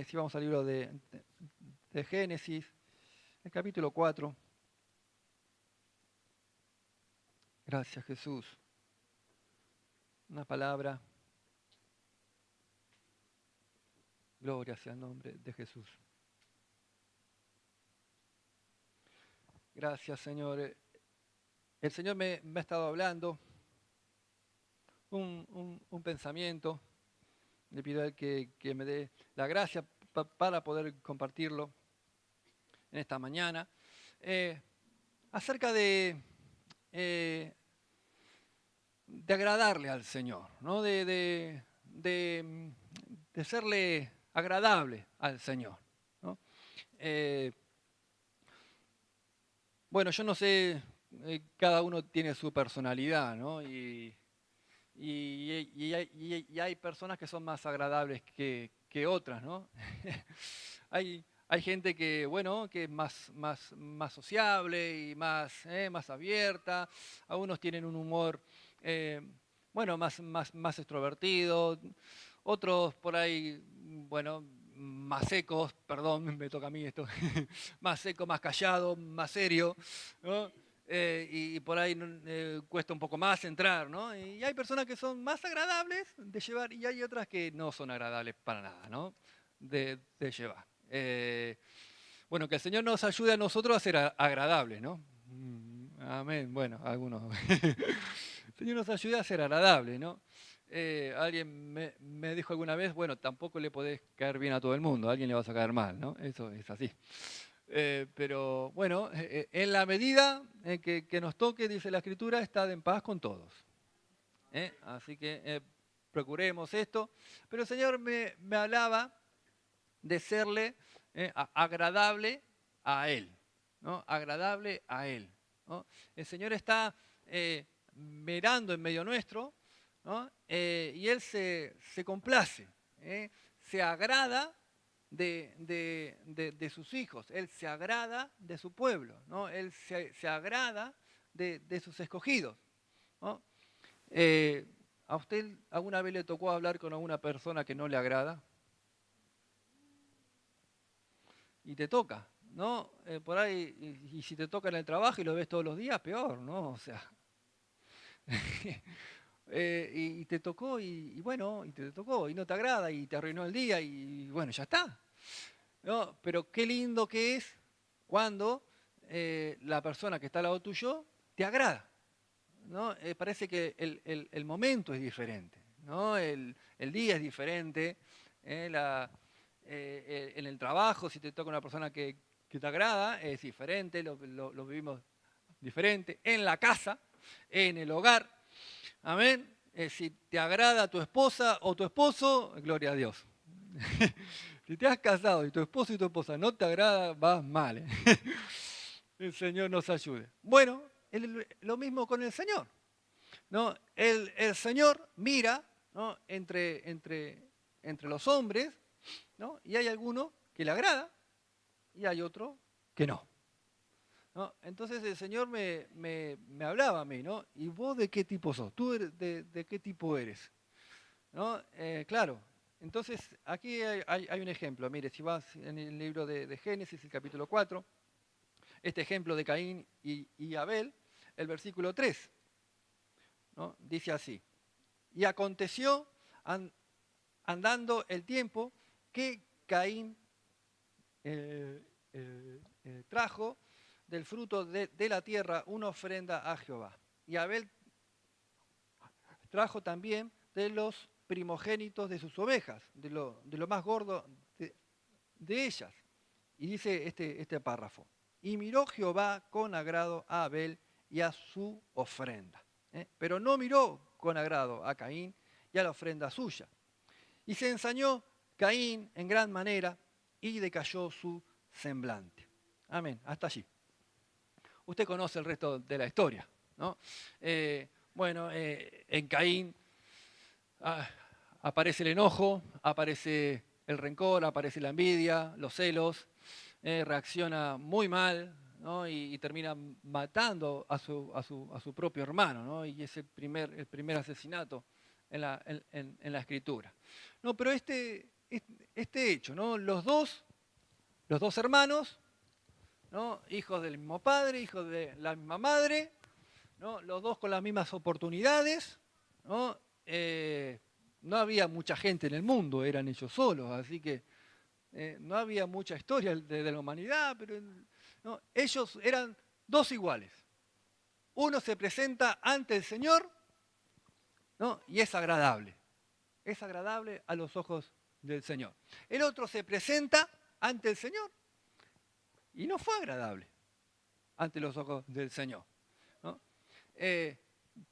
si vamos al libro de Génesis, el capítulo 4. Gracias, Jesús. Una palabra. Gloria sea el nombre de Jesús. Gracias, Señor. El Señor me ha estado hablando un pensamiento. Le pido a Él que me dé la gracia para poder compartirlo en esta mañana. Acerca de agradarle al Señor, ¿no? de serle agradable al Señor, ¿no? Bueno, yo no sé, cada uno tiene su personalidad, ¿no? Y hay personas que son más agradables que otras, ¿no? Hay gente que, bueno, que es más sociable y más abierta. Algunos tienen un humor, bueno, más extrovertido. Otros por ahí, bueno, más secos, perdón, me toca a mí esto, más seco, más callado, más serio, ¿no? Y por ahí cuesta un poco más entrar, ¿no? Y hay personas que son más agradables de llevar y hay otras que no son agradables para nada, ¿no? De llevar. Bueno, que el Señor nos ayude a nosotros a ser agradables, ¿no? Amén. Bueno, algunos. El Señor nos ayude a ser agradables, ¿no? Alguien me dijo alguna vez, bueno, tampoco le podés caer bien a todo el mundo, a alguien le vas a caer mal, ¿no? Eso es así. Pero bueno, en la medida en que nos toque, dice la Escritura, estad en paz con todos. Así que procuremos esto. Pero el Señor me hablaba de serle agradable a Él, ¿no? Agradable a Él, ¿no? El Señor está mirando en medio nuestro, ¿no? Y Él se complace, se agrada de sus hijos, Él se agrada de su pueblo, ¿no? Él se agrada de sus escogidos, ¿no? ¿A usted alguna vez le tocó hablar con alguna persona que no le agrada? Y te toca, ¿no? Por ahí, y si te toca en el trabajo y lo ves todos los días, peor, ¿no? O sea, y te tocó y bueno, y te tocó y no te agrada y te arruinó el día y bueno, ya está, ¿no? Pero qué lindo que es cuando la persona que está al lado tuyo te agrada, ¿no? Parece que el momento es diferente, ¿no? El día es diferente, en el trabajo, si te toca una persona que te agrada, es diferente, lo vivimos diferente. En la casa, en el hogar, amén. Si te agrada tu esposa o tu esposo, gloria a Dios. Si te has casado y tu esposo y tu esposa no te agrada, vas mal. El Señor nos ayude. Bueno, lo mismo con el Señor, ¿no? El Señor mira, ¿no? entre los hombres, ¿no? Y hay alguno que le agrada y hay otro que no, ¿no? Entonces el Señor me hablaba a mí, ¿no? ¿Y vos de qué tipo sos? ¿Tú de qué tipo eres? ¿No? Claro. Entonces aquí hay un ejemplo. Mire, si vas en el libro de Génesis, el capítulo 4, este ejemplo de Caín y Abel, el versículo 3, ¿no? Dice así: y aconteció andando el tiempo que Caín trajo del fruto de la tierra una ofrenda a Jehová. Y Abel trajo también de los primogénitos de sus ovejas, de lo más gordo de ellas. Y dice este párrafo: y miró Jehová con agrado a Abel y a su ofrenda, pero no miró con agrado a Caín y a la ofrenda suya. Y se ensañó Caín en gran manera y decayó su semblante. Amén, hasta allí. Usted conoce el resto de la historia, ¿no? Bueno, en Caín aparece el enojo, aparece el rencor, aparece la envidia, los celos, reacciona muy mal, ¿no? Y termina matando a su propio hermano, ¿no? Y es el primer asesinato en la Escritura. No, pero este este hecho, ¿no? Los dos hermanos, ¿no? Hijos del mismo padre, hijos de la misma madre, ¿no? Los dos con las mismas oportunidades, ¿no? No había mucha gente en el mundo, eran ellos solos, así que no había mucha historia de la humanidad, pero ¿no? Ellos eran dos iguales. Uno se presenta ante el Señor, ¿no? Y es agradable a los ojos del Señor. El otro se presenta ante el Señor y no fue agradable ante los ojos del Señor, ¿no?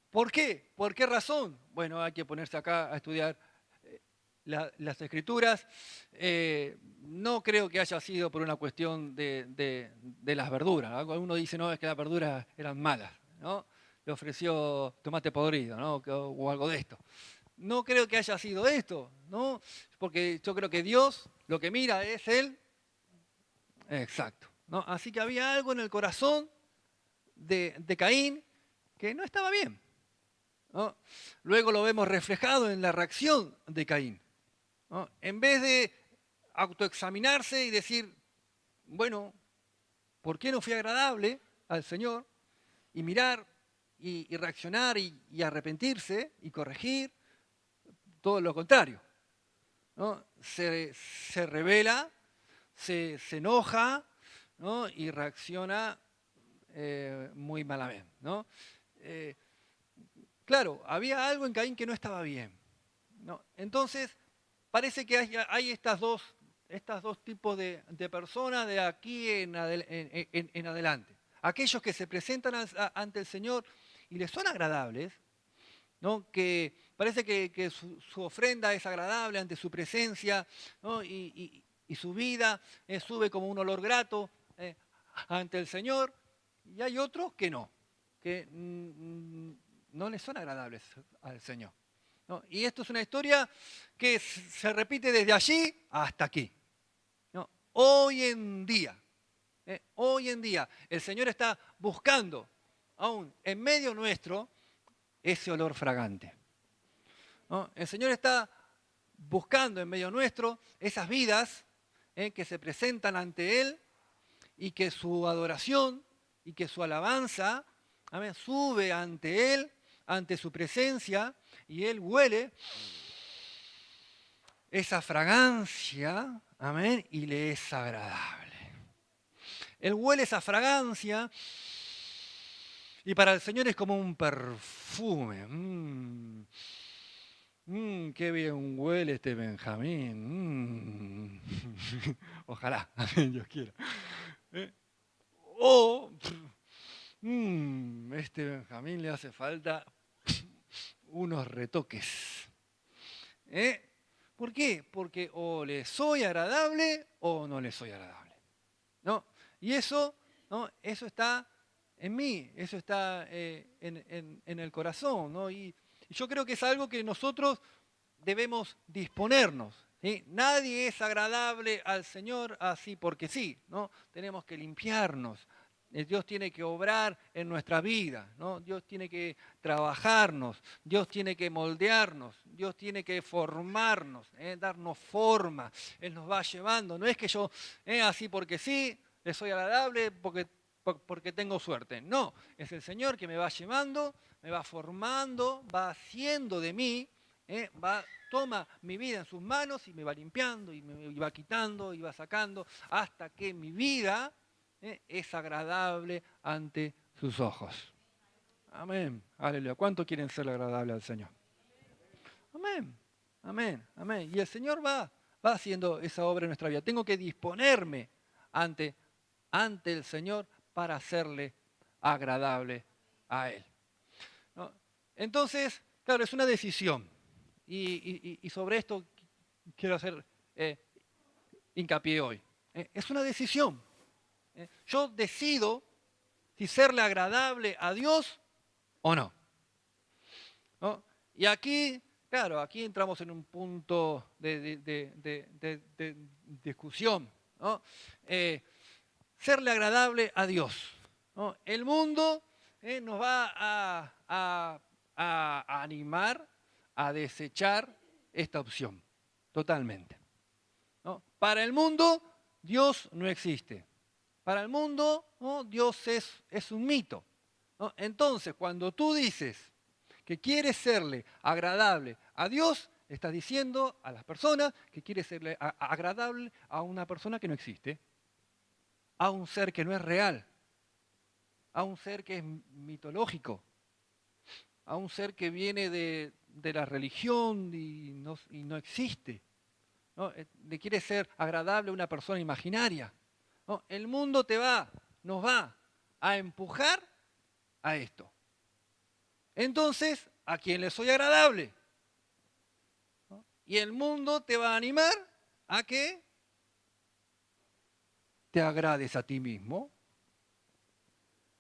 ¿Por qué? ¿Por qué razón? Bueno, hay que ponerse acá a estudiar las Escrituras. No creo que haya sido por una cuestión de las verduras. Algunos dicen, no, es que las verduras eran malas, ¿no? Le ofreció tomate podrido, ¿no? O algo de esto. No creo que haya sido esto, ¿no? Porque yo creo que Dios lo que mira es Él. Exacto, ¿no? Así que había algo en el corazón de Caín que no estaba bien, ¿no? Luego lo vemos reflejado en la reacción de Caín, ¿no? En vez de autoexaminarse y decir, bueno, ¿por qué no fui agradable al Señor? Y mirar y reaccionar y arrepentirse y corregir, todo lo contrario, ¿no? Se revela, se enoja, ¿no? Y reacciona muy malamente, ¿no? Claro, había algo en Caín que no estaba bien, ¿no? Entonces, parece que hay estos dos tipos de personas de aquí en adelante. Aquellos que se presentan ante el Señor y les son agradables, ¿no? Que parece que su ofrenda es agradable ante su presencia, ¿no? Y su vida sube como un olor grato ante el Señor. Y hay otros que no, que no les son agradables al Señor, ¿no? Y esto es una historia que se repite desde allí hasta aquí, ¿no? Hoy en día, el Señor está buscando, aún en medio nuestro, ese olor fragante, ¿no? El Señor está buscando en medio nuestro esas vidas que se presentan ante Él y que su adoración y que su alabanza, amén, sube ante Él, ante su presencia, y Él huele esa fragancia, amén, y le es agradable. Él huele esa fragancia y para el Señor es como un perfume. Qué bien huele este Benjamín. Ojalá, amén, Dios quiera. O, este Benjamín le hace falta unos retoques. ¿Por qué? Porque o le soy agradable o no le soy agradable, ¿no? Y eso, ¿no? Eso está en mí, eso está en el corazón, ¿no? Y yo creo que es algo que nosotros debemos disponernos, ¿sí? Nadie es agradable al Señor así porque sí, ¿no? Tenemos que limpiarnos. Dios tiene que obrar en nuestra vida, ¿no? Dios tiene que trabajarnos, Dios tiene que moldearnos, Dios tiene que formarnos, darnos forma. Él nos va llevando. No es que yo así porque sí, le soy agradable porque tengo suerte. No, es el Señor que me va llevando, me va formando, va haciendo de mí, toma mi vida en sus manos y me va limpiando y me va quitando y va sacando hasta que mi vida es agradable ante sus ojos. Amén. Aleluya. ¿Cuánto quieren ser agradables al Señor? Amén. Amén. Amén. Y el Señor va haciendo esa obra en nuestra vida. Tengo que disponerme ante el Señor para hacerle agradable a Él, ¿no? Entonces, claro, es una decisión. Y sobre esto quiero hacer hincapié hoy. Es una decisión. Yo decido si serle agradable a Dios o no, ¿no? Y aquí, claro, aquí entramos en un punto de discusión, ¿no? Serle agradable a Dios, ¿no? El mundo nos va a animar a desechar esta opción, totalmente, ¿no? Para el mundo, Dios no existe. Para el mundo, ¿no? Dios es un mito, ¿no? Entonces, cuando tú dices que quieres serle agradable a Dios, estás diciendo a las personas que quieres serle agradable a una persona que no existe, a un ser que no es real, a un ser que es mitológico, a un ser que viene de la religión y no existe, ¿no? Le quiere ser agradable a una persona imaginaria, ¿no? El mundo nos va a empujar a esto. Entonces, ¿a quién le soy agradable? ¿No? Y el mundo te va a animar a que te agrades a ti mismo,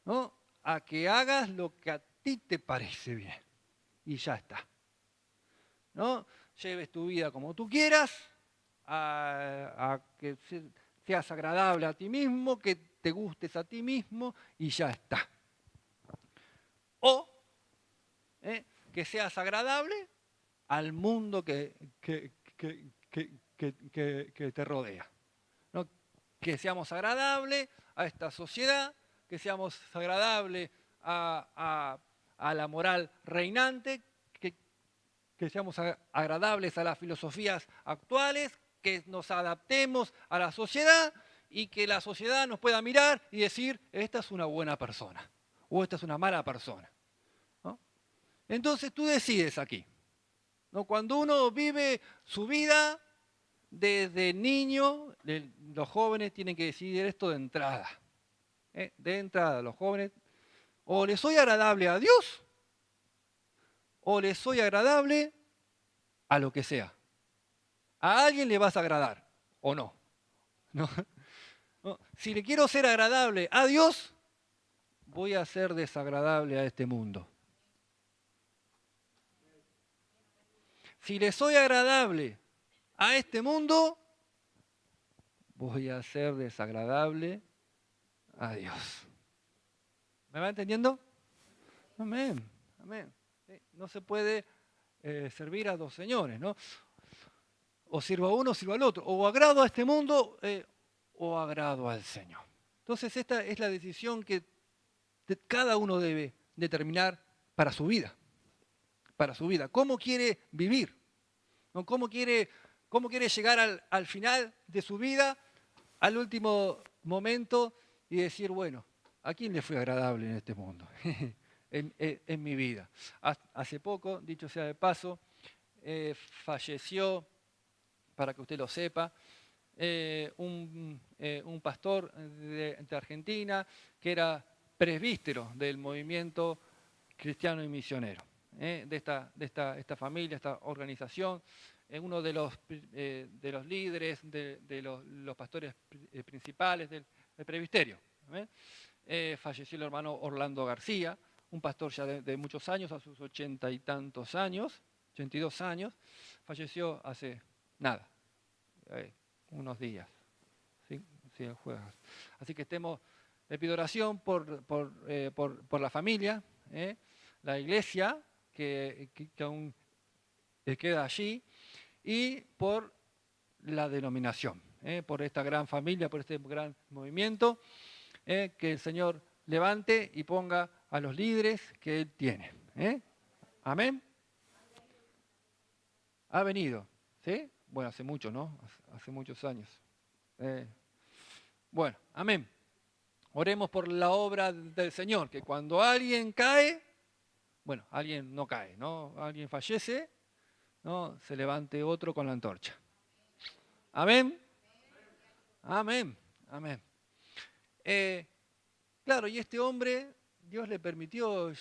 ¿no? A que hagas lo que a ti te parece bien. Y ya está, ¿no? Lleves tu vida como tú quieras, a que seas agradable a ti mismo, que te gustes a ti mismo y ya está. O que seas agradable al mundo que te rodea, ¿no? Que seamos agradables a esta sociedad, que seamos agradables a la moral reinante, que seamos agradables a las filosofías actuales, que nos adaptemos a la sociedad y que la sociedad nos pueda mirar y decir, esta es una buena persona o esta es una mala persona, ¿no? Entonces tú decides aquí, ¿no? Cuando uno vive su vida desde niño, los jóvenes tienen que decidir esto de entrada. De entrada, los jóvenes, o les soy agradable a Dios, o les soy agradable a lo que sea. A alguien le vas a agradar, o no. ¿No? ¿No? Si le quiero ser agradable a Dios, voy a ser desagradable a este mundo. Si le soy agradable a este mundo, voy a ser desagradable a Dios. ¿Me va entendiendo? Amén, amén. No se puede servir a dos señores, ¿no? O sirvo a uno o sirvo al otro. O agrado a este mundo o agrado al Señor. Entonces esta es la decisión que cada uno debe determinar para su vida. Para su vida. ¿Cómo quiere vivir? ¿No? ¿Cómo quiere llegar al final de su vida, al último momento y decir, bueno, ¿a quién le fue agradable en este mundo? en mi vida. Hace poco, dicho sea de paso, falleció, para que usted lo sepa, un pastor de Argentina que era presbítero del movimiento cristiano y misionero, de esta familia, esta organización, uno de los líderes, de los pastores principales del presbiterio. Falleció el hermano Orlando García, un pastor ya de muchos años, a sus 80 y tantos años, 82 años, falleció hace nada, unos días, ¿sí? Sí, el jueves. Así que le pido oración por la familia, la iglesia que aún queda allí y por la denominación, por esta gran familia, por este gran movimiento, que el Señor levante y ponga a los líderes que Él tiene. Amén. Ha venido, ¿sí? Bueno, hace mucho, ¿no? Hace muchos años. Bueno, amén. Oremos por la obra del Señor, que cuando alguien cae, bueno, alguien no cae, ¿no? Alguien fallece, ¿no? Se levante otro con la antorcha. Amén. Amén. Amén. Claro, y este hombre, Dios le permitió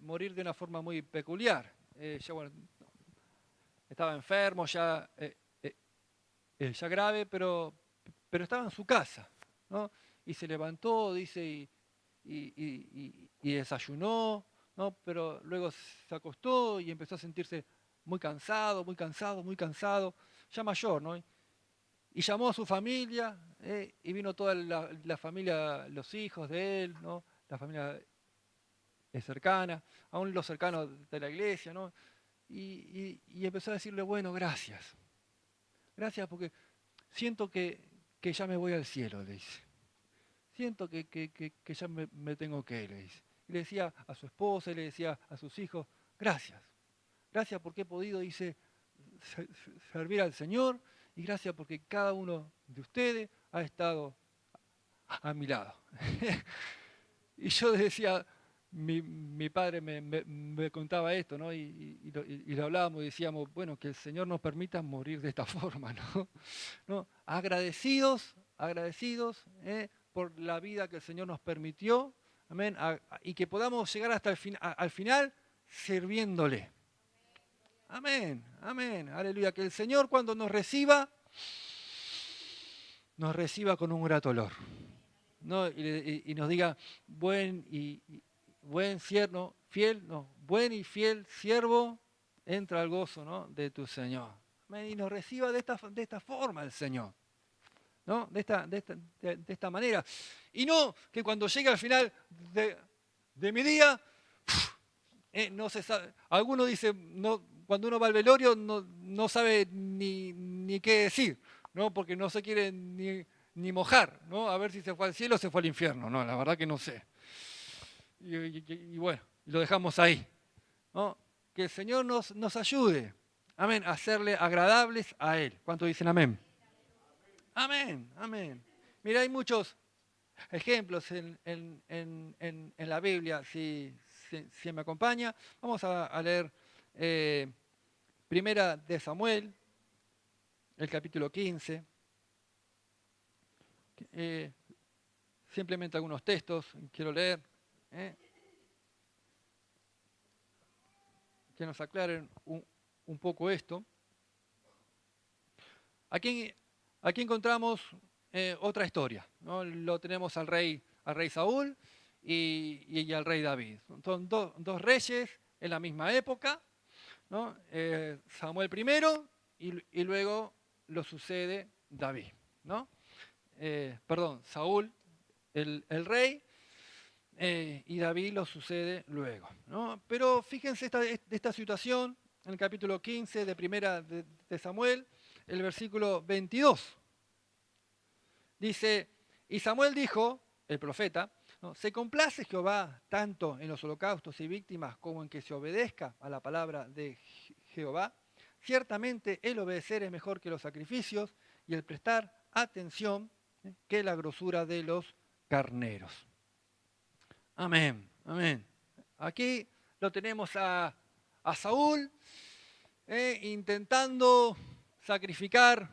morir de una forma muy peculiar. Ya, bueno, estaba enfermo, ya grave, pero estaba en su casa, ¿no? Y se levantó, dice, y desayunó, ¿no? Pero luego se acostó y empezó a sentirse muy cansado, muy cansado, muy cansado, ya mayor, ¿no? Y llamó a su familia, y vino toda la familia, los hijos de él, ¿no? La familia cercana, aún los cercanos de la iglesia, ¿no? Y empezó a decirle, bueno, gracias. Gracias porque siento que ya me voy al cielo, le dice. Siento que ya me tengo que ir, le dice. Y le decía a su esposa, y le decía a sus hijos, gracias. Gracias porque he podido, dice, servir al Señor, y gracias porque cada uno de ustedes ha estado a mi lado. Y yo decía, mi padre me contaba esto, ¿no? Y lo hablábamos y decíamos, bueno, que el Señor nos permita morir de esta forma, ¿no? ¿No? Agradecidos, agradecidos por la vida que el Señor nos permitió, amén, y que podamos llegar hasta al final sirviéndole. Amén, amén, aleluya. Que el Señor cuando nos reciba con un grato olor, ¿no? Y nos diga, buen siervo, fiel, no, buen y fiel siervo, entra al gozo, ¿no?, de tu Señor. Amén. Y nos reciba de esta forma el Señor, ¿no? De esta manera. Y no que cuando llegue al final de mi día, no se sabe. Algunos dicen, no, cuando uno va al velorio no sabe ni qué decir, ¿no? Porque no se quiere ni mojar, ¿no? A ver si se fue al cielo o se fue al infierno. No, la verdad que no sé. Y bueno, lo dejamos ahí, ¿no? Que el Señor nos ayude, amén, a hacerle agradables a Él. ¿Cuántos dicen amén? Amén, amén. Mira, hay muchos ejemplos en la Biblia, si me acompaña. Vamos a leer Primera de Samuel, el capítulo 15. Simplemente algunos textos quiero leer, que nos aclaren un poco esto. Aquí encontramos otra historia, ¿no? Lo tenemos al rey Saúl y al rey David. Son dos reyes en la misma época, ¿no? Samuel primero y luego lo sucede David, ¿no? Saúl el rey y David lo sucede luego, ¿no? Pero fíjense esta situación en el capítulo 15 de Primera de Samuel, el versículo 22. Dice, y Samuel dijo, el profeta, ¿no?, ¿se complace Jehová tanto en los holocaustos y víctimas como en que se obedezca a la palabra de Jehová? Ciertamente el obedecer es mejor que los sacrificios y el prestar atención que la grosura de los carneros. Amén, amén. Aquí lo tenemos a Saúl intentando sacrificar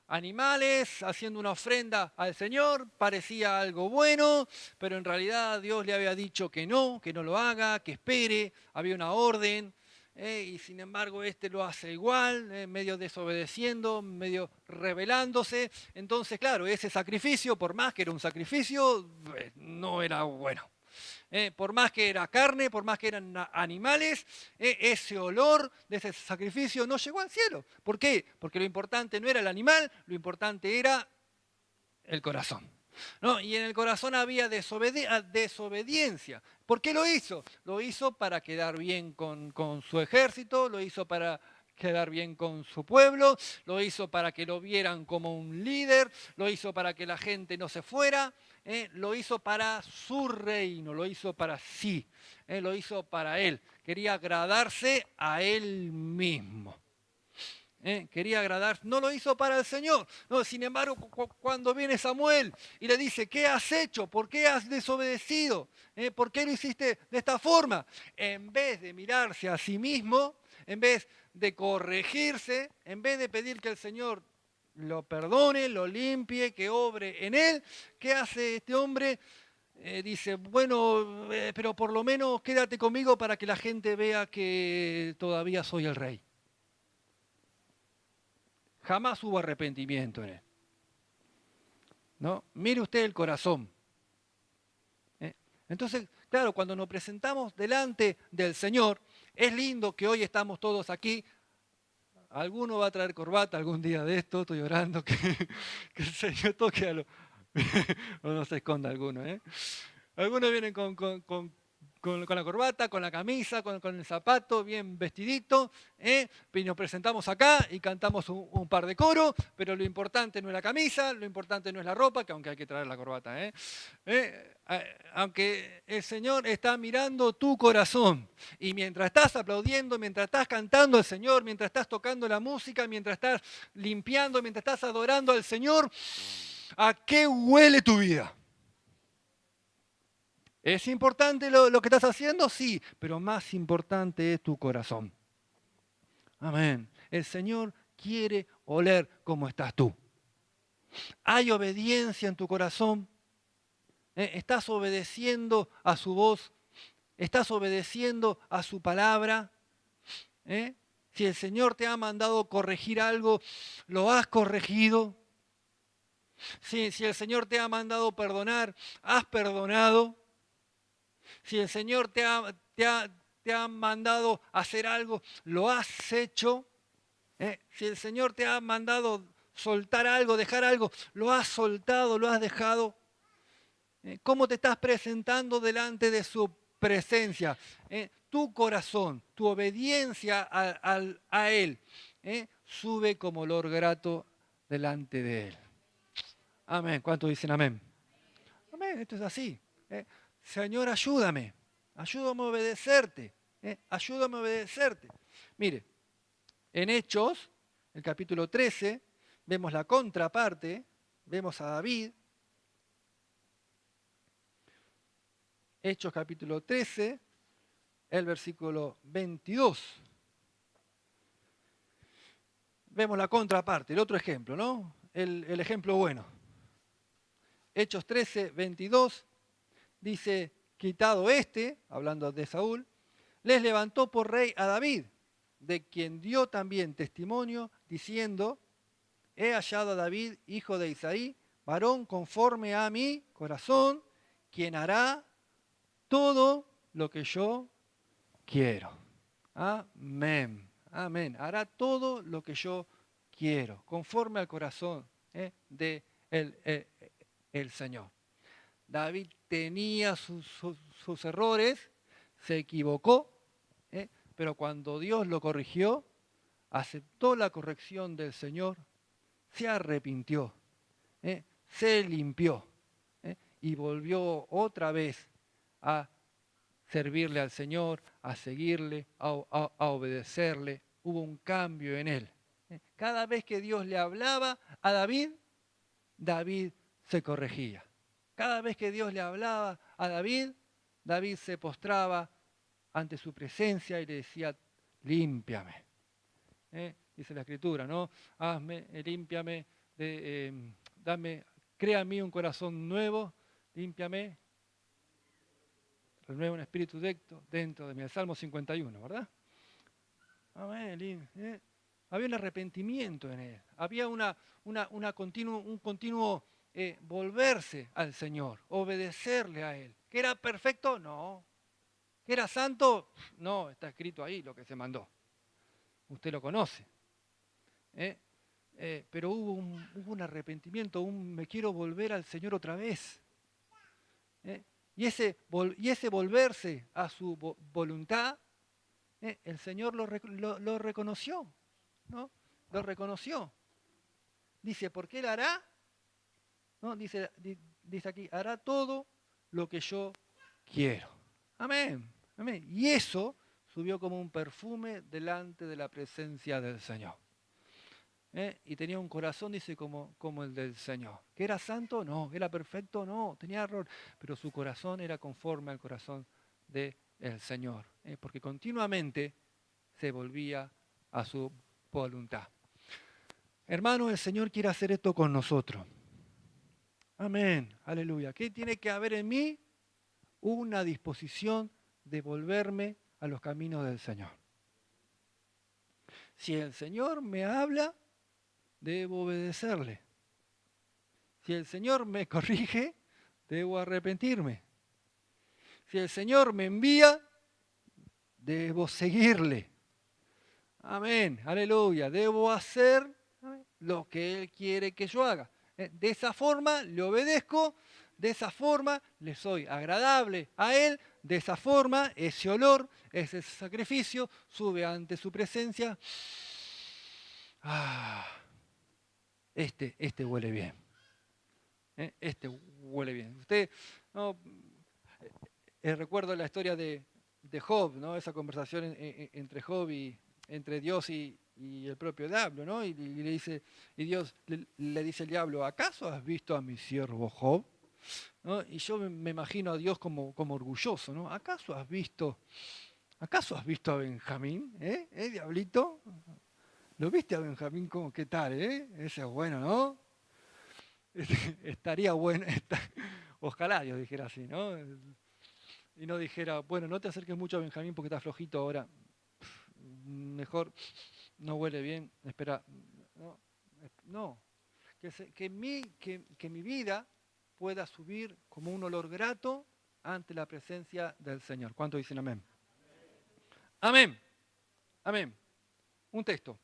animales, haciendo una ofrenda al Señor. Parecía algo bueno, pero en realidad Dios le había dicho que no lo haga, que espere. Había una orden. Y sin embargo lo hace igual, medio desobedeciendo, medio rebelándose. Entonces, claro, ese sacrificio, por más que era un sacrificio, no era bueno. Por más que era carne, por más que eran animales, ese olor de ese sacrificio no llegó al cielo. ¿Por qué? Porque lo importante no era el animal, lo importante era el corazón, ¿no? Y en el corazón había desobediencia. ¿Por qué lo hizo? Lo hizo para quedar bien con su ejército, lo hizo para quedar bien con su pueblo, lo hizo para que lo vieran como un líder, lo hizo para que la gente no se fuera, lo hizo para su reino, lo hizo para sí, lo hizo para él. Quería agradarse a él mismo. Quería agradar, no lo hizo para el Señor. No, sin embargo, cuando viene Samuel y le dice, ¿qué has hecho? ¿Por qué has desobedecido? ¿Por qué lo hiciste de esta forma? En vez de mirarse a sí mismo, en vez de corregirse, en vez de pedir que el Señor lo perdone, lo limpie, que obre en él, ¿qué hace este hombre? Dice, bueno, pero por lo menos quédate conmigo para que la gente vea que todavía soy el rey. Jamás hubo arrepentimiento en él, ¿no? Mire usted el corazón. Entonces, claro, cuando nos presentamos delante del Señor, es lindo que hoy estamos todos aquí. Alguno va a traer corbata algún día de esto, estoy orando que el Señor toque o no se esconda alguno. Algunos vienen con con la corbata, con la camisa, con el zapato, bien vestidito, y nos presentamos acá y cantamos un par de coros, pero lo importante no es la camisa, lo importante no es la ropa, que aunque hay que traer la corbata, aunque el Señor está mirando tu corazón. Y mientras estás aplaudiendo, mientras estás cantando al Señor, mientras estás tocando la música, mientras estás limpiando, mientras estás adorando al Señor, ¿a qué huele tu vida? ¿Es importante lo que estás haciendo? Sí, pero más importante es tu corazón. Amén. El Señor quiere oler como estás tú. ¿Hay obediencia en tu corazón? ¿Estás obedeciendo a su voz? ¿Estás obedeciendo a su palabra? Si el Señor te ha mandado corregir algo, ¿lo has corregido? Si el Señor te ha mandado perdonar, ¿has perdonado? Si el Señor te ha mandado hacer algo, ¿lo has hecho? Si el Señor te ha mandado soltar algo, dejar algo, ¿lo has soltado, lo has dejado? ¿Cómo te estás presentando delante de su presencia? Tu corazón, tu obediencia a Él, sube como olor grato delante de Él. Amén. ¿Cuántos dicen amén? Amén, esto es así. Señor, ayúdame a obedecerte, ayúdame a obedecerte. Mire, en Hechos, el capítulo 13, vemos la contraparte, vemos a David. Hechos capítulo 13, el versículo 22. Vemos la contraparte, el otro ejemplo, ¿no? El ejemplo bueno. Hechos 13, 22. Dice, quitado hablando de Saúl, les levantó por rey a David, de quien dio también testimonio, diciendo, he hallado a David, hijo de Isaí, varón conforme a mi corazón, quien hará todo lo que yo quiero. Amén, amén. Hará todo lo que yo quiero, conforme al corazón de el Señor. David tenía sus errores, se equivocó, pero cuando Dios lo corrigió, aceptó la corrección del Señor, se arrepintió, se limpió y volvió otra vez a servirle al Señor, a seguirle, a obedecerle. Hubo un cambio en él. Cada vez que Dios le hablaba a David, David se corregía. Cada vez que Dios le hablaba a David, David se postraba ante su presencia y le decía, límpiame. Dice la Escritura, ¿no? Límpiame, crea en mí un corazón nuevo, límpiame, renueva un espíritu dentro de mí. El Salmo 51, ¿verdad? Amén. Había un arrepentimiento en él, había un continuo volverse al Señor, obedecerle a Él. ¿Que era perfecto? No. ¿Que era santo? No, está escrito ahí lo que se mandó. Usted lo conoce. Pero hubo un arrepentimiento, me quiero volver al Señor otra vez. Y ese volverse a su voluntad, el Señor lo reconoció, ¿no? Lo reconoció. Dice, porque Él hará, ¿no? Dice aquí, hará todo lo que yo quiero. Amén, amén. Y eso subió como un perfume delante de la presencia del Señor. Y tenía un corazón, dice, como el del Señor. ¿Que era santo? No. ¿Era perfecto? No. Tenía error. Pero su corazón era conforme al corazón del Señor. Porque continuamente se volvía a su voluntad. Hermanos, el Señor quiere hacer esto con nosotros. Amén. Aleluya. ¿Qué tiene que haber en mí? Una disposición de volverme a los caminos del Señor. Si el Señor me habla, debo obedecerle. Si el Señor me corrige, debo arrepentirme. Si el Señor me envía, debo seguirle. Amén, aleluya. Debo hacer lo que Él quiere que yo haga. De esa forma le obedezco, De esa forma le soy agradable a Él. De esa forma ese olor, ese sacrificio sube ante su presencia. Ah, este huele bien. Este huele bien. Usted, no, recuerdo la historia de Job, ¿no? Esa conversación entre Job y entre Dios y el propio diablo, ¿no? Y le dice, y Dios le dice al diablo, ¿acaso has visto a mi siervo Job? ¿No? Y yo me imagino a Dios como orgulloso, ¿no? ¿Acaso has visto a Benjamín? Diablito? ¿Lo viste a Benjamín como qué tal, Ese es bueno, ¿no? Estaría bueno, ojalá Dios dijera así, ¿no? Y no dijera, bueno, no te acerques mucho a Benjamín porque está flojito ahora. Mejor no huele bien, espera. No. Que mi vida pueda subir como un olor grato ante la presencia del Señor. ¿Cuántos dicen amén? Amén. Amén. Un texto.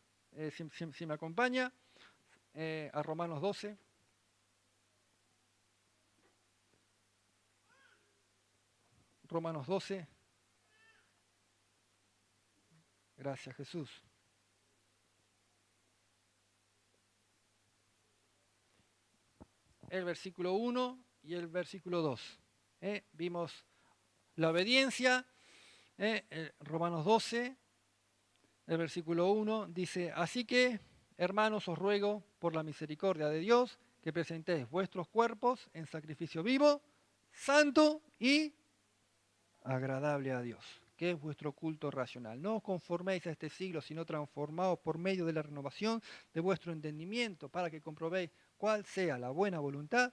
Si me acompaña a Romanos 12. Romanos 12. Gracias, Jesús. El versículo 1 y el versículo 2. Vimos la obediencia. Romanos 12, el versículo 1 dice, así que, hermanos, os ruego por la misericordia de Dios que presentéis vuestros cuerpos en sacrificio vivo, santo y agradable a Dios, que es vuestro culto racional. No os conforméis a este siglo, sino transformaos por medio de la renovación de vuestro entendimiento, para que comprobéis cuál sea la buena voluntad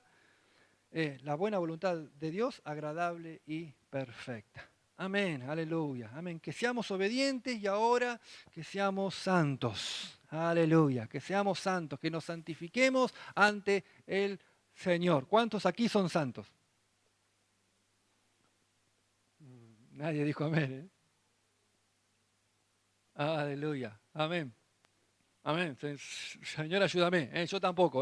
de Dios, agradable y perfecta. Amén, aleluya, amén. Que seamos obedientes y ahora que seamos santos. Aleluya, que seamos santos, que nos santifiquemos ante el Señor. ¿Cuántos aquí son santos? Nadie dijo amén. Aleluya, amén. Amén. Señor, ayúdame. Yo tampoco.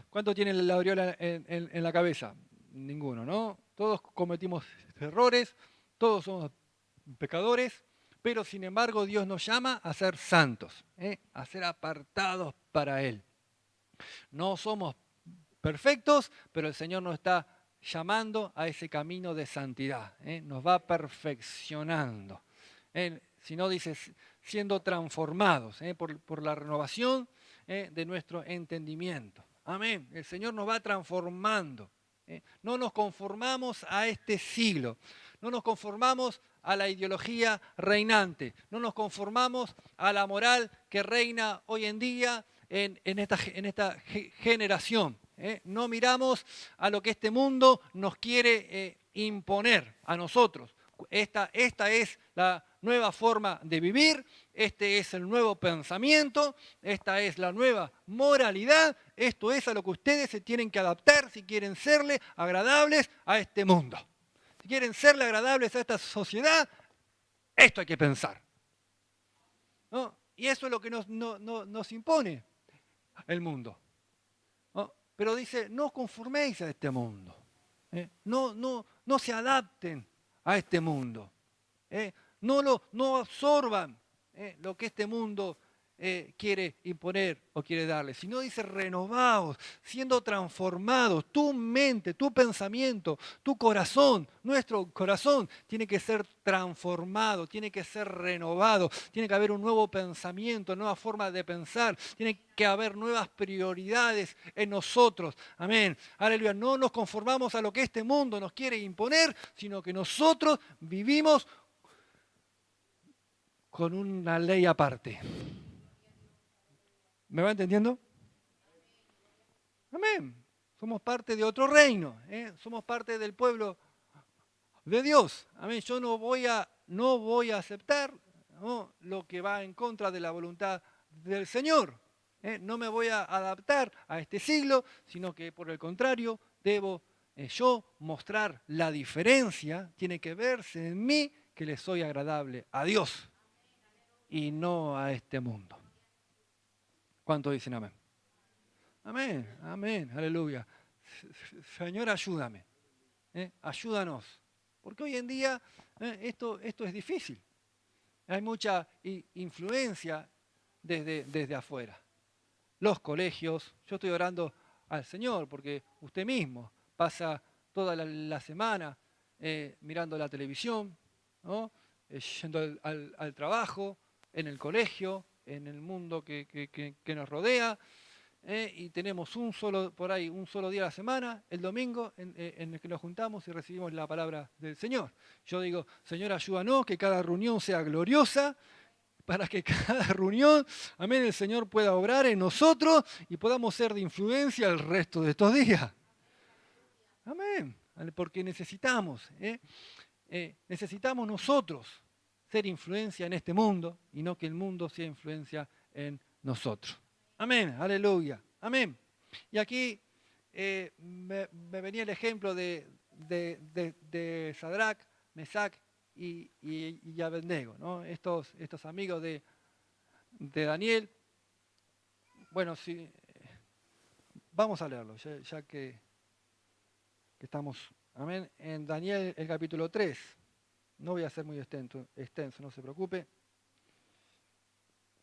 ¿Cuántos tienen la aureola en la cabeza? Ninguno, ¿no? Todos cometimos errores, todos somos pecadores, pero sin embargo Dios nos llama a ser santos, a ser apartados para Él. No somos perfectos, pero el Señor nos está llamando a ese camino de santidad. Nos va perfeccionando. Si no dice, siendo transformados por la renovación de nuestro entendimiento. Amén. El Señor nos va transformando. No nos conformamos a este siglo. No nos conformamos a la ideología reinante. No nos conformamos a la moral que reina hoy en día en esta generación. No miramos a lo que este mundo nos quiere imponer a nosotros. Esta es la nueva forma de vivir, este es el nuevo pensamiento, esta es la nueva moralidad, esto es a lo que ustedes se tienen que adaptar si quieren serle agradables a este mundo. Si quieren serle agradables a esta sociedad, esto hay que pensar, ¿no? Y eso es lo que nos impone el mundo, ¿no? Pero dice, no os conforméis a este mundo, no se adapten a este mundo. No absorban lo que este mundo quiere imponer o quiere darles, sino dice renovaos, siendo transformados, tu mente, tu pensamiento, tu corazón, nuestro corazón tiene que ser transformado, tiene que ser renovado, tiene que haber un nuevo pensamiento, nueva forma de pensar, tiene que haber nuevas prioridades en nosotros. Amén. Aleluya. No nos conformamos a lo que este mundo nos quiere imponer, sino que nosotros vivimos con una ley aparte. ¿Me va entendiendo? Amén. Somos parte de otro reino, somos parte del pueblo de Dios. Amén. Yo no voy a aceptar, ¿no?, lo que va en contra de la voluntad del Señor. No me voy a adaptar a este siglo, sino que por el contrario debo yo mostrar la diferencia. Tiene que verse en mí que le soy agradable a Dios y no a este mundo. ¿Cuántos dicen amén? Amén, amén, aleluya. Señor, ayúdame, ayúdanos. Porque hoy en día esto es difícil. Hay mucha influencia desde afuera. Los colegios, yo estoy orando al Señor porque usted mismo pasa toda la semana mirando la televisión, ¿no? Yendo al trabajo, en el colegio, en el mundo que nos rodea, y tenemos por ahí un solo día a la semana, el domingo, en el que nos juntamos y recibimos la palabra del Señor. Yo digo, Señor, ayúdanos, que cada reunión sea gloriosa, para que cada reunión, amén, el Señor pueda obrar en nosotros y podamos ser de influencia el resto de estos días. Amén, porque necesitamos nosotros ser influencia en este mundo y no que el mundo sea influencia en nosotros. Amén, aleluya, amén. Y aquí me venía el ejemplo de Sadrac, Mesac y Abednego, ¿no? Estos amigos de Daniel. Bueno, sí, vamos a leerlo, ya que estamos, amén, en Daniel el capítulo 3. No voy a ser muy extenso, no se preocupe.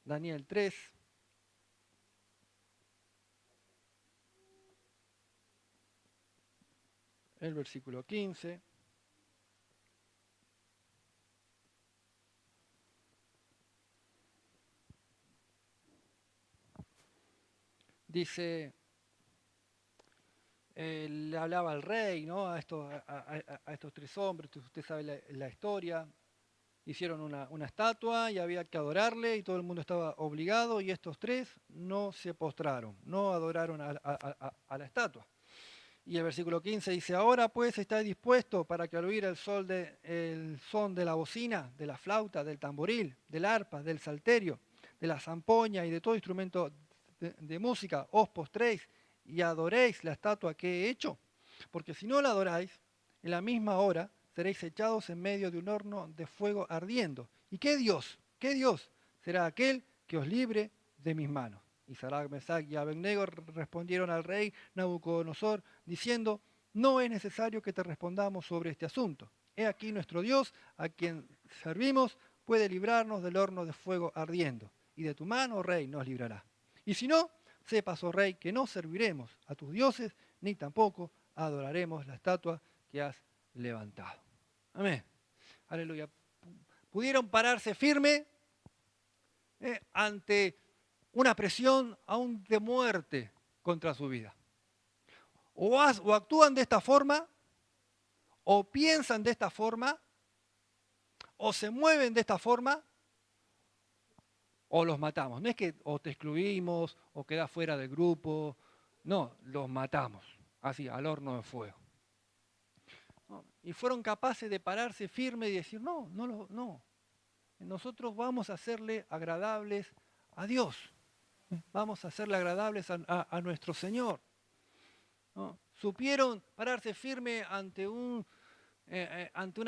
Daniel 3. El versículo 15. Dice, le hablaba al rey, ¿no? A estos tres hombres, usted sabe la historia. Hicieron una estatua y había que adorarle y todo el mundo estaba obligado y estos tres no se postraron, no adoraron a la estatua. Y el versículo 15 dice, ahora pues estáis dispuestos para que al oír el son de la bocina, de la flauta, del tamboril, del arpa, del salterio, de la zampoña y de todo instrumento de música, os postréis y adoréis la estatua que he hecho. Porque si no la adoráis, en la misma hora seréis echados en medio de un horno de fuego ardiendo. ¿Y qué Dios será aquel que os libre de mis manos? Y Sadrac, Mesac y Abednego respondieron al rey Nabucodonosor, diciendo, no es necesario que te respondamos sobre este asunto. He aquí nuestro Dios, a quien servimos, puede librarnos del horno de fuego ardiendo, y de tu mano, oh rey, nos librará. Y si no, sepas, oh rey, que no serviremos a tus dioses, ni tampoco adoraremos la estatua que has levantado. Amén. Aleluya. Pudieron pararse firme ante una presión aún de muerte contra su vida. O actúan de esta forma, o piensan de esta forma, o se mueven de esta forma, o los matamos. No es que o te excluimos, o quedás fuera del grupo. No, los matamos, así, al horno de fuego. Y fueron capaces de pararse firme y decir, no. Nosotros vamos a hacerle agradables a Dios. Vamos a hacerle agradables a nuestro Señor. ¿No? Supieron pararse firme ante una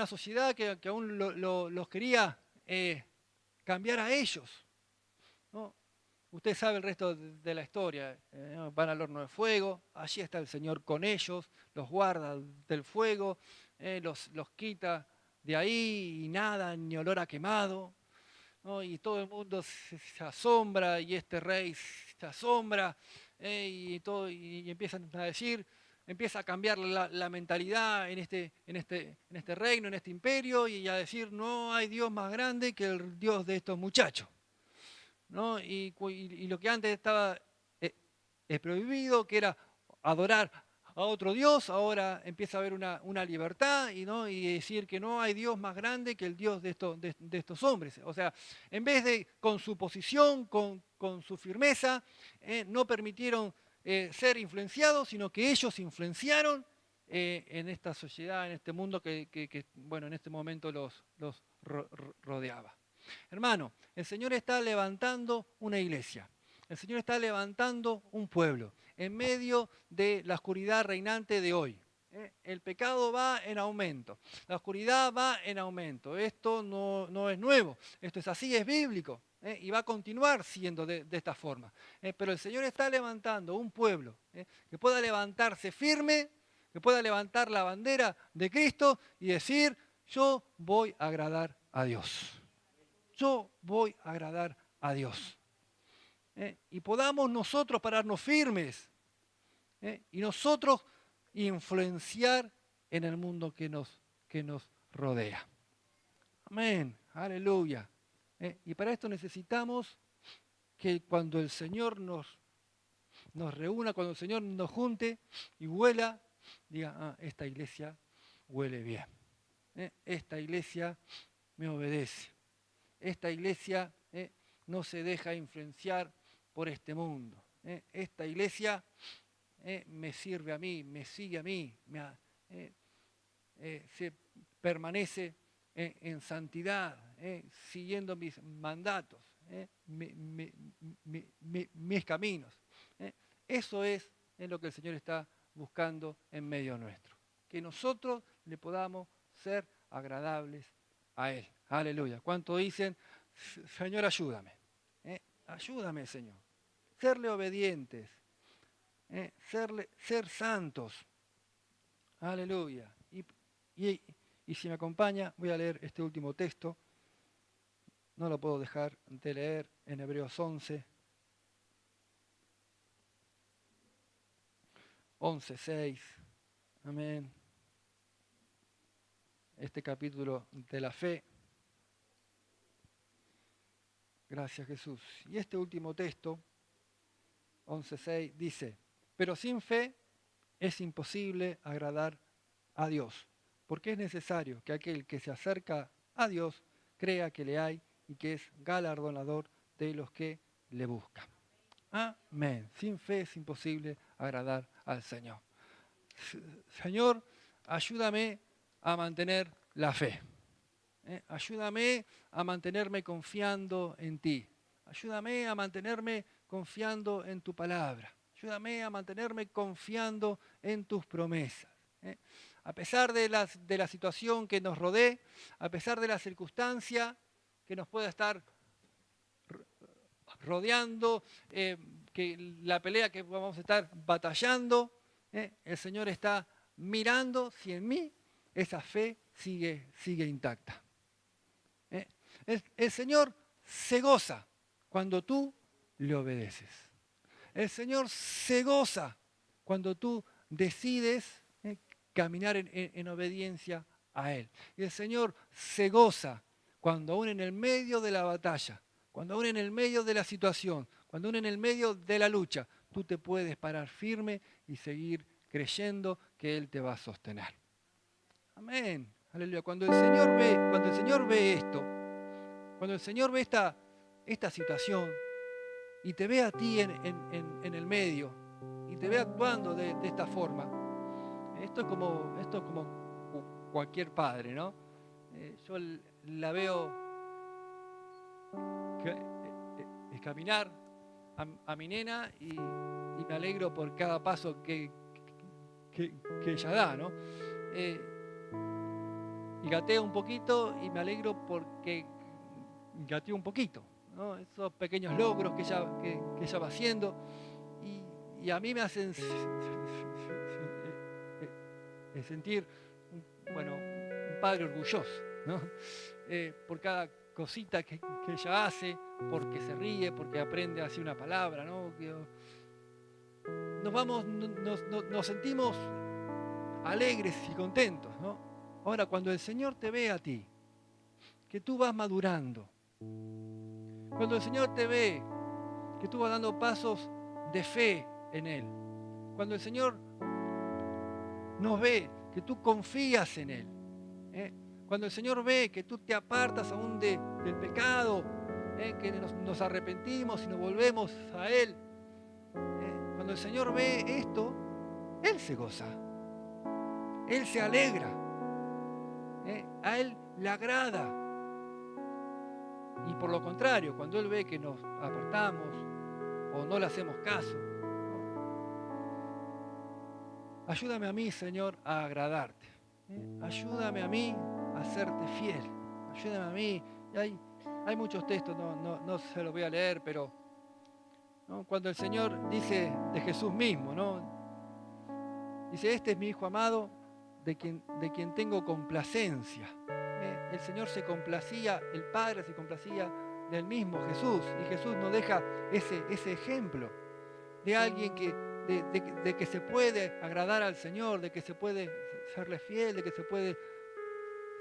sociedad que aún los quería cambiar a ellos. ¿No? Usted sabe el resto de la historia. Van al horno de fuego, allí está el Señor con ellos, los guarda del fuego, los quita de ahí y nada, ni olor a quemado. ¿No? Y todo el mundo se asombra y este rey se asombra y empiezan a decir, empieza a cambiar la mentalidad en este reino, en este imperio y a decir no hay Dios más grande que el Dios de estos muchachos. ¿No? Y lo que antes estaba prohibido, que era adorar a otro Dios, ahora empieza a haber una libertad y decir que no hay Dios más grande que el Dios de estos hombres. O sea, en vez de con su posición, con su firmeza, no permitieron ser influenciados, sino que ellos influenciaron en esta sociedad, en este mundo que bueno, en este momento los rodeaba. Hermano, el Señor está levantando una iglesia. El Señor está levantando un pueblo en medio de la oscuridad reinante de hoy. El pecado va en aumento, la oscuridad va en aumento. Esto no es nuevo, esto es así, es bíblico. y va a continuar siendo de esta forma. Pero el Señor está levantando un pueblo que pueda levantarse firme, que pueda levantar la bandera de Cristo y decir, yo voy a agradar a Dios. Yo voy a agradar a Dios. Y podamos nosotros pararnos firmes y nosotros influenciar en el mundo que nos rodea. Amén, aleluya. Y para esto necesitamos que cuando el Señor nos reúna, cuando el Señor nos junte y huela, diga, esta iglesia huele bien. Esta iglesia me obedece. Esta iglesia no se deja influenciar por este mundo. Esta iglesia me sirve a mí, me sigue a mí, se permanece en santidad, siguiendo mis mandatos, mis caminos. Eso es lo que el Señor está buscando en medio nuestro. Que nosotros le podamos ser agradables a Él. Aleluya. ¿Cuánto dicen, Señor, ayúdame? Ayúdame, Señor. Serle obedientes. Ser santos. Aleluya. Y si me acompaña, voy a leer este último texto. No lo puedo dejar de leer en Hebreos 11:6. Amén. Este capítulo de la fe. Gracias, Jesús. Y este último texto, 11:6, dice, pero sin fe es imposible agradar a Dios, porque es necesario que aquel que se acerca a Dios crea que le hay y que es galardonador de los que le buscan. Amén. Sin fe es imposible agradar al Señor. Señor, ayúdame a mantener la fe. Ayúdame a mantenerme confiando en ti. Ayúdame a mantenerme confiando en tu palabra. Ayúdame a mantenerme confiando en tus promesas. A pesar de la situación que nos rodee, a pesar de la circunstancia que nos pueda estar rodeando, que la pelea que vamos a estar batallando, el Señor está mirando si en mí esa fe sigue intacta. El Señor se goza cuando tú le obedeces. El Señor se goza cuando tú decides caminar en obediencia a Él. Y el Señor se goza cuando aún en el medio de la batalla, cuando aún en el medio de la situación, cuando aún en el medio de la lucha, tú te puedes parar firme y seguir creyendo que Él te va a sostener. Amén. Aleluya. Cuando el Señor ve esto, cuando el Señor ve esta situación y te ve a ti en el medio y te ve actuando de esta forma, esto es como cualquier padre, ¿no? Yo la veo caminar a mi nena y me alegro por cada paso que ella da, ¿no? Y gatea un poquito y me alegro porque gateó un poquito, ¿no? Esos pequeños logros que ella va haciendo y a mí me hacen sentir un padre orgulloso, ¿no? Por cada cosita que ella hace, porque se ríe, porque aprende a decir una palabra, ¿no? Nos sentimos alegres y contentos, ¿no? Ahora, cuando el Señor te ve a ti, que tú vas madurando, cuando el Señor te ve, que tú vas dando pasos de fe en Él, cuando el Señor nos ve, que tú confías en Él, cuando el Señor ve que tú te apartas aún del pecado, que nos arrepentimos y nos volvemos a Él, cuando el Señor ve esto, Él se goza, Él se alegra, a Él le agrada. Y por lo contrario, cuando Él ve que nos apartamos o no le hacemos caso, ayúdame a mí, Señor, a agradarte. Ayúdame a mí a serte fiel. Ayúdame a mí. Hay muchos textos, no se los voy a leer, pero ¿no? Cuando el Señor dice de Jesús mismo, ¿no? Dice, este es mi Hijo amado, de quien tengo complacencia. El Señor se complacía, el Padre se complacía del mismo Jesús, y Jesús nos deja ese ejemplo de alguien de que se puede agradar al Señor, de que se puede serle fiel, de que se puede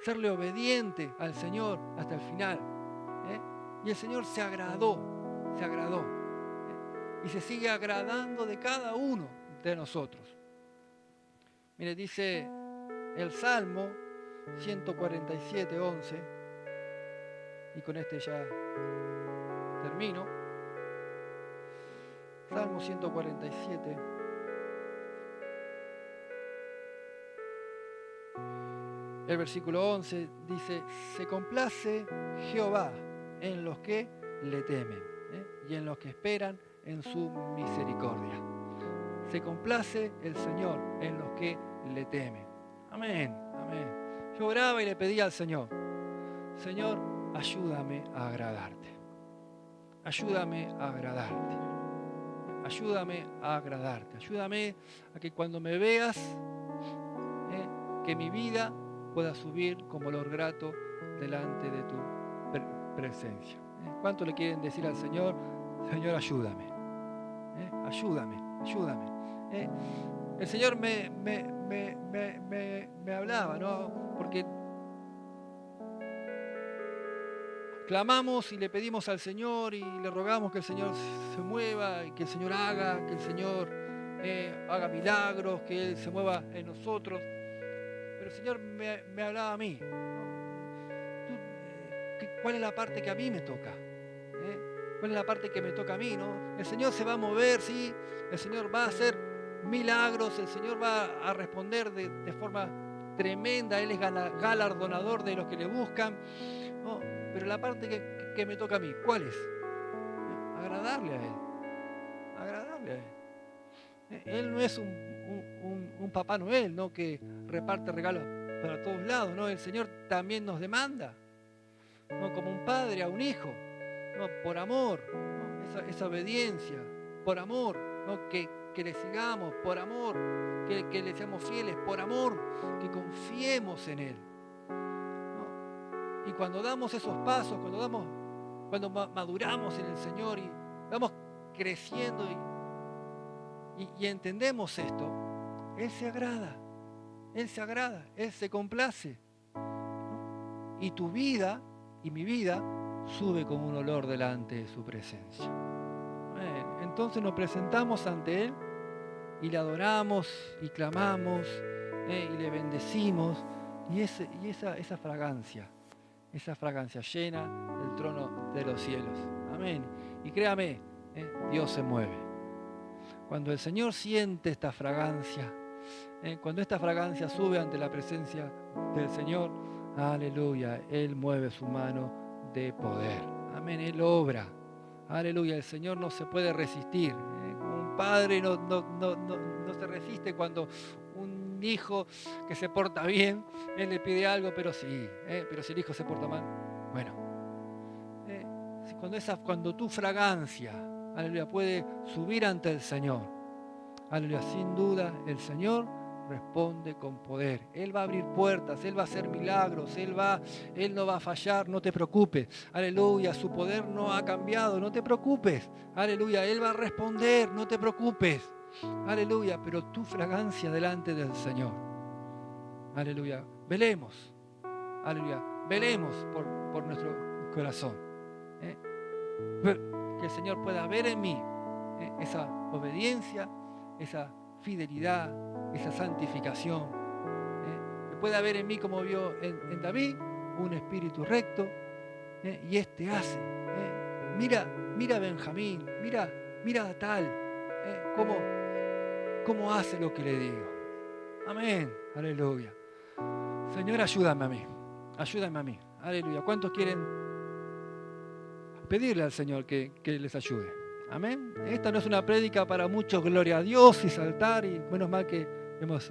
serle obediente al Señor hasta el final. Y el Señor se agradó, y se sigue agradando de cada uno de nosotros. Mire, dice el Salmo 147:11, y con este ya termino. Salmo 147. El versículo 11 dice, se complace Jehová en los que le temen, y en los que esperan en su misericordia. Se complace el Señor en los que le temen. Amén, amén. Yo oraba y le pedía al Señor, Señor, ayúdame a agradarte. Ayúdame a agradarte. Ayúdame a agradarte. Ayúdame a que cuando me veas, que mi vida pueda subir como olor grato delante de tu presencia. ¿Cuánto le quieren decir al Señor? Señor, ayúdame. Ayúdame, ayúdame. El Señor me hablaba, ¿no? Porque clamamos y le pedimos al Señor y le rogamos que el Señor se mueva y que el Señor haga, que el Señor haga milagros, que Él se mueva en nosotros. Pero el Señor me hablaba a mí, ¿no? ¿Cuál es la parte que a mí me toca? ¿Cuál es la parte que me toca a mí, no? El Señor se va a mover, sí, el Señor va a hacer milagros, el Señor va a responder de forma tremenda, Él es galardonador de los que le buscan, ¿no? Pero la parte que me toca a mí, ¿cuál es? Agradarle a Él, agradarle a Él. Él no es un Papá Noel, ¿no? Que reparte regalos para todos lados, ¿no? El Señor también nos demanda, ¿no? Como un padre a un hijo, ¿no? Por amor, ¿no? Esa obediencia, por amor, ¿no? Que le sigamos, por amor, que le seamos fieles, por amor, que confiemos en Él, ¿no? Y cuando damos esos pasos, cuando maduramos en el Señor y vamos creciendo y entendemos esto, Él se agrada, Él se complace, ¿no? Y tu vida y mi vida sube como un olor delante de su presencia. Entonces nos presentamos ante Él y le adoramos y clamamos, y le bendecimos, y esa fragancia llena el trono de los cielos. Amén. Y créame, Dios se mueve. Cuando el Señor siente esta fragancia, cuando esta fragancia sube ante la presencia del Señor, aleluya, Él mueve su mano de poder. Amén, Él obra. Aleluya, el Señor no se puede resistir. Un padre no se resiste cuando un hijo que se porta bien, Él le pide algo, pero sí, pero si el hijo se porta mal, bueno. Cuando tu fragancia, aleluya, puede subir ante el Señor, aleluya, sin duda el Señor responde con poder. Él va a abrir puertas, Él va a hacer milagros, Él no va a fallar, no te preocupes. Aleluya, su poder no ha cambiado, no te preocupes. Aleluya, Él va a responder, no te preocupes. Aleluya, pero tu fragancia delante del Señor. Aleluya, velemos. Aleluya, velemos por nuestro corazón. Que el Señor pueda ver en mí esa obediencia, esa fidelidad, esa santificación, que pueda ver en mí, como vio en David, un espíritu recto, y este hace. Mira a Benjamín, mira a tal, cómo hace lo que le digo. Amén, aleluya. Señor, ayúdame a mí, aleluya. ¿Cuántos quieren pedirle al Señor que les ayude? Amén. Esta no es una prédica para muchos, gloria a Dios y saltar, y menos mal que hemos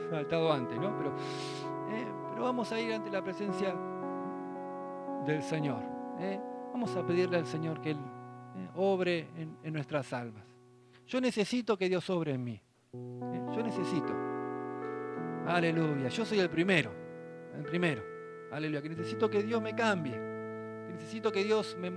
saltado antes, ¿no? Pero vamos a ir ante la presencia del Señor. Vamos a pedirle al Señor que Él obre en nuestras almas. Yo necesito que Dios obre en mí. Yo necesito. Aleluya. Yo soy el primero. Aleluya. Que necesito que Dios me cambie. Que necesito que Dios me